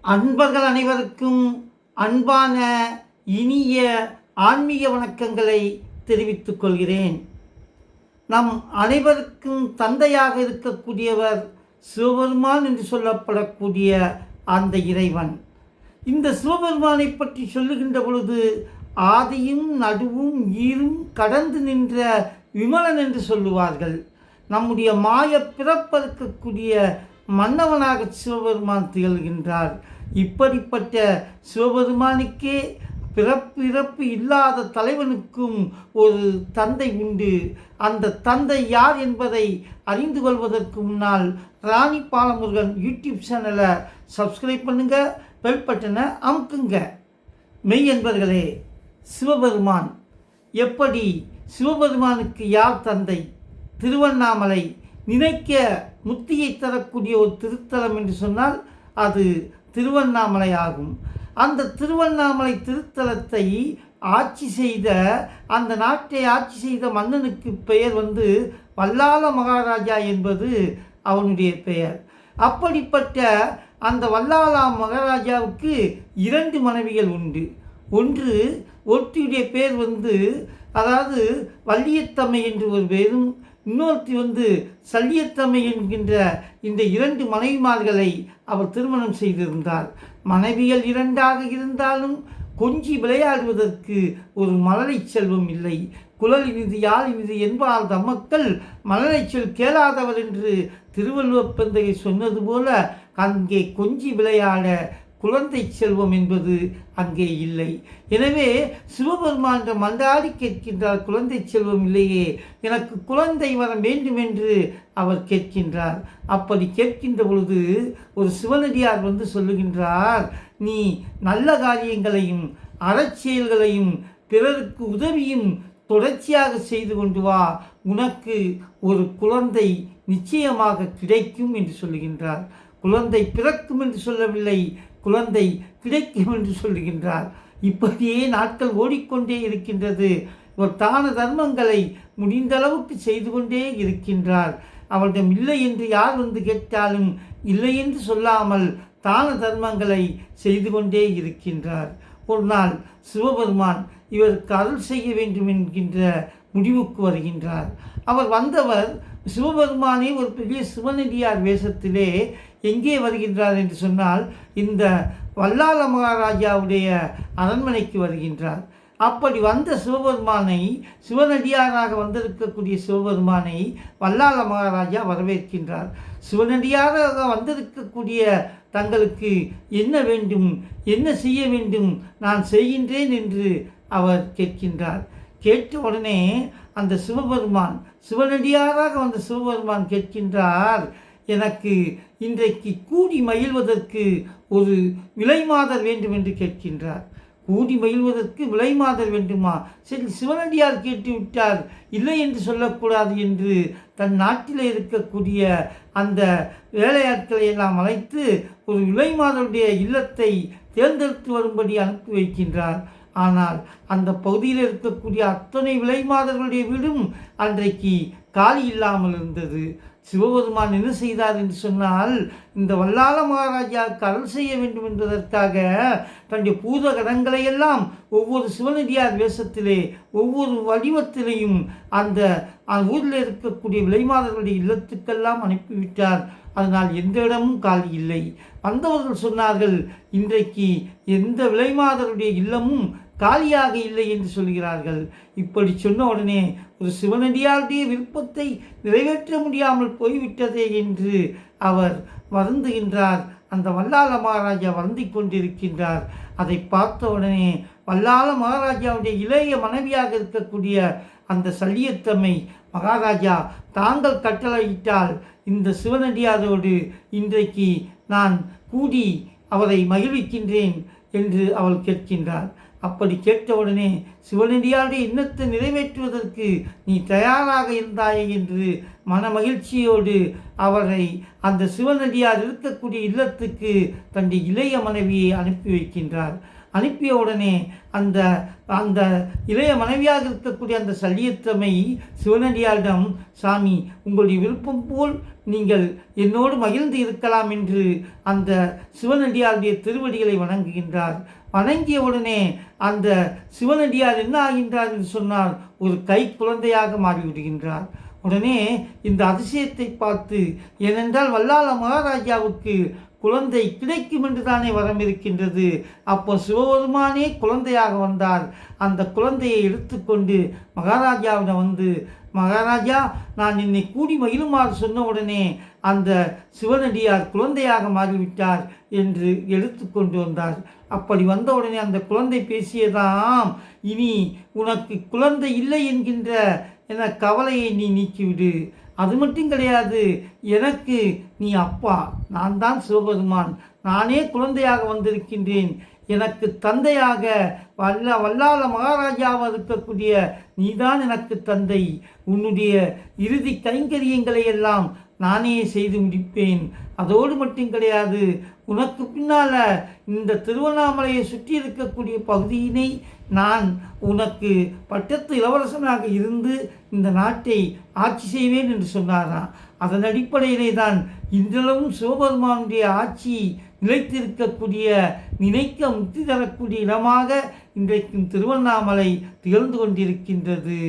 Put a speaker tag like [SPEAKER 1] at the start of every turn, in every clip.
[SPEAKER 1] அன்பர்கள் அனைவருக்கும் அன்பான இனிய ஆன்மீக வணக்கங்களை தெரிவித்துக் கொள்கிறேன். நம் அனைவருக்கும் தந்தையாக இருக்கக்கூடியவர் சிவபெருமான் என்று சொல்லப்படக்கூடிய அந்த இறைவன். இந்த சிவபெருமானை பற்றி சொல்லுகின்ற பொழுது ஆதியும் நடுவும் ஈரும் கடந்து நின்ற விமலன் என்று சொல்லுவார்கள். நம்முடைய மாய பிறப்பறுக்கக்கூடிய மன்னவனாக சிவபெருமான் திகழ்கின்றார். இப்படிப்பட்ட சிவபெருமானுக்கே பிறப்பு இல்லாத தலைவனுக்கும் ஒரு தந்தை உண்டு. அந்த தந்தை யார் என்பதை அறிந்து கொள்வதற்கு முன்னால் ராணி பாலமுருகன் யூடியூப் சேனலை சப்ஸ்கிரைப் பண்ணுங்க, பெல் பட்டனை அமுக்குங்க. மெய் என்பர்களே, சிவபெருமான் எப்படி, சிவபெருமானுக்கு யார் தந்தை? திருவண்ணாமலை நினைக்க முத்தியை தரக்கூடிய ஒரு திருத்தலம் என்று சொன்னால் அது திருவண்ணாமலை ஆகும். அந்த திருவண்ணாமலை திருத்தலத்தை ஆட்சி செய்த, அந்த நாட்டை ஆட்சி செய்த மன்னனுக்கு பெயர் வல்லாள மகாராஜா என்பது அவனுடைய பெயர். அப்படிப்பட்ட அந்த வல்லாள மகாராஜாவுக்கு 2 மனைவிகள் உண்டு. ஒருத்தியுடைய பேர் அதாவது வள்ளியத்தம்மை என்று ஒரு பேரும், இன்னொருத்தி சல்லியத்தம்மை என்கின்ற இந்த 2 மனைவிமார்களை அவர் திருமணம் செய்திருந்தார். மனைவிகள் 2ஆக இருந்தாலும் கொஞ்சி விளையாடுவதற்கு ஒரு மழலை செல்வம் இல்லை. குழல் இனிது யாழ் இனிது என்பால் தம்மக்கள் மழலை சொல் கேளாதவர் என்று திருவள்ளுவர் பெருந்தகை சொன்னது போல அங்கே கொஞ்சி விளையாட குழந்தை செல்வம் என்பது அங்கே இல்லை. எனவே சிவபெருமான் மன்றாடி கேட்கின்றார், குழந்தை செல்வம் இல்லையே, எனக்கு குழந்தை வர வேண்டும் என்று அவர் கேட்கின்றார். அப்படி கேட்கின்ற பொழுது ஒரு சிவனடியார் சொல்லுகின்றார், நீ நல்ல காரியங்களையும் அறச்செயல்களையும் பிறருக்கு உதவியும் தொடர்ச்சியாக செய்து கொண்டு வா, உனக்கு ஒரு குழந்தை நிச்சயமாக கிடைக்கும் என்று சொல்லுகின்றார். குழந்தை பிறக்கும் என்று சொல்லவில்லை, குழந்தை கிடைக்கும் என்று சொல்லுகின்றார். இப்படியே நாட்கள் ஓடிக்கொண்டே இருக்கின்றது. இவர் தான தர்மங்களை முடிந்த அளவுக்கு செய்து கொண்டே இருக்கின்றார். அவரிடம் இல்லை என்று யார் கேட்டாலும் இல்லை என்று சொல்லாமல் தான தர்மங்களை செய்து கொண்டே இருக்கின்றார். ஒரு நாள் சிவபெருமான் இவருக்கு அருள் செய்ய வேண்டும் என்கின்ற முடிவுக்கு வருகின்றார். வந்தவர் சிவபெருமானே ஒரு பெரிய சிவனடியார் வேஷத்திலே எங்கே வருகின்றார் என்று சொன்னால் இந்த வல்லாள மகாராஜாவுடைய அரண்மனைக்கு வருகின்றார். அப்படி வந்த சிவபெருமானை, சிவனடியாராக வந்திருக்கக்கூடிய சிவபெருமானை வல்லாள மகாராஜா வரவேற்கின்றார். சிவனடியாராக வந்திருக்கக்கூடிய தங்களுக்கு என்ன வேண்டும், என்ன செய்ய வேண்டும், நான் செய்கின்றேன் என்று அவர் கேட்கின்றார். கேட்ட உடனே அந்த சிவபெருமான், சிவனடியாராக வந்த சிவபெருமான் கேட்கின்றார், எனக்கு இன்றைக்கு கூடி மகிழ்வதற்கு ஒரு விலைமாதர் வேண்டும் என்று கேட்கின்றார். கூடி மகிழ்வதற்கு விலைமாதர் வேண்டுமா? சரி, சிவனடியார் கேட்டு விட்டார், இல்லை என்று சொல்லக்கூடாது என்று தன் நாட்டில் இருக்கக்கூடிய அந்த வேலையாட்களை எல்லாம் அழைத்து ஒரு விலைமாதருடைய இல்லத்தை தேர்ந்தெடுத்து வரும்படி அனுப்பி வைக்கின்றார். ஆனால் அந்த பகுதியில் இருக்கக்கூடிய அத்தனை விலைமாதர்களுடைய வீடும் அன்றைக்கு காலி இல்லாமல் இருந்தது. சிவபெருமான் என்ன செய்தார் என்று சொன்னால், இந்த வல்லாள மகாராஜாவுக்கு அருள் செய்ய வேண்டும் என்பதற்காக தன்னுடைய பூத கடங்களையெல்லாம் ஒவ்வொரு சிவனடியார் வேஷத்திலே ஒவ்வொரு வடிவத்திலையும் அந்த ஊரில் இருக்கக்கூடிய விலைமாதர்களுடைய இல்லத்துக்கெல்லாம் அனுப்பிவிட்டார். அதனால் எந்த இடமும் காலி இல்லை. வந்தவர்கள் சொன்னார்கள், இன்றைக்கு எந்த விலைமாதருடைய இல்லமும் காலியாக இல்லை என்று சொல்கிறார்கள். இப்படி சொன்ன உடனே ஒரு சிவனடியாருடைய விருப்பத்தை நிறைவேற்ற முடியாமல் போய்விட்டதே என்று அவர் வருந்துகின்றார். அந்த வல்லாள மகாராஜா வருந்தி கொண்டிருக்கின்றார். அதை பார்த்த உடனே வல்லாள மகாராஜாவுடைய இளைய மனைவியாக இருக்கக்கூடிய அந்த சல்லியத்தம்மை, மகாராஜா தாங்கள் கட்டளையிட்டால் இந்த சிவனடியாரோடு இன்றைக்கு நான் கூடி அவரை மகிழ்விக்கின்றேன் என்று அவள் கேட்கின்றார். அப்படி கேட்டவுடனே சிவனடியாருடைய எண்ணத்தை நிறைவேற்றுவதற்கு நீ தயாராக இருந்தாயே என்று மன மகிழ்ச்சியோடு அவரை அந்த சிவனடியார் இருக்கக்கூடிய இல்லத்துக்கு தன்னுடைய இளைய மனைவியை அனுப்பி வைக்கின்றார். அனுப்பிய உடனே அந்த அந்த இளைய மனைவியாக இருக்கக்கூடிய அந்த சல்லியத்தம்மை சிவனடியாரிடம், சாமி உங்களுடைய விருப்பம் போல் நீங்கள் என்னோடு மகிழ்ந்து இருக்கலாம் என்று அந்த சிவனடியாருடைய திருவடிகளை வணங்குகின்றார். வணங்கிய உடனே அந்த சிவனடியார் என்ன ஆகின்றார் என்று சொன்னால் ஒரு கை குழந்தையாக மாறிவிடுகின்றார். உடனே இந்த அதிசயத்தை பார்த்து, ஏனென்றால் வல்லாள மகாராஜாவுக்கு குழந்தை கிடைக்கும் என்று தானே வரம் இருக்கின்றது. அப்போ சிவபெருமானே குழந்தையாக வந்தார். அந்த குழந்தையை எடுத்துக்கொண்டு மகாராஜாவிடம் வந்து, மகாராஜா நான் என்னை கூடி மகிழுமாறு சொன்ன உடனே அந்த சிவனடியார் குழந்தையாக மாறிவிட்டார் என்று எடுத்துக்கொண்டு வந்தார். அப்படி வந்த உடனே அந்த குழந்தை பேசியதாம், இனி உனக்கு குழந்தை இல்லை என்கின்ற என கவலையை நீ நீக்கிவிடு. அது மட்டும் கிடையாது, எனக்கு நீ அப்பா, நான் தான் சிவபெருமான், நானே குழந்தையாக வந்திருக்கின்றேன். எனக்கு தந்தையாக வல்லாள மகாராஜாவாக இருக்கக்கூடிய நீதான் எனக்கு தந்தை. உன்னுடைய இறுதி கைங்கரியங்களை எல்லாம் நானே செய்து முடிப்பேன். அதோடு மட்டும் கிடையாது, உனக்கு பின்னால் இந்த திருவண்ணாமலையை சுற்றி இருக்கக்கூடிய பகுதியினை நான் உனக்கு பட்டத்து இளவரசனாக இருந்து இந்த நாட்டை ஆட்சி செய்வேன் என்று சொன்னாராம். அதன் அடிப்படையிலே தான் இன்றளவும் சிவபெருமானுடைய ஆட்சி நிலைத்திருக்கக்கூடிய, நினைக்க முக்தி தரக்கூடிய இடமாக இன்றைக்கும் திருவண்ணாமலை திகழ்ந்து கொண்டிருக்கின்றது.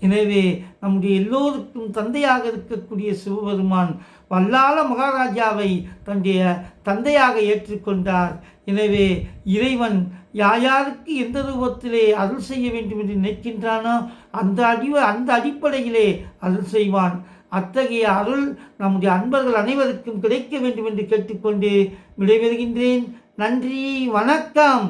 [SPEAKER 1] எனவே நம்முடைய எல்லோருக்கும் தந்தையாக இருக்கக்கூடிய சிவபெருமான் வல்லாள மகாராஜாவை தன்னுடைய தந்தையாக ஏற்றுக்கொண்டார். எனவே இறைவன் யாருக்கு எந்த ரூபத்திலே அருள் செய்ய வேண்டும் என்று நினைக்கின்றானோ அந்த அடிப்படையிலே அருள் செய்வான். அத்தகைய அருள் நம்முடைய அன்பர்கள் அனைவருக்கும் கிடைக்க வேண்டும் என்று கேட்டுக்கொண்டு விடைபெறுகின்றேன். நன்றி, வணக்கம்.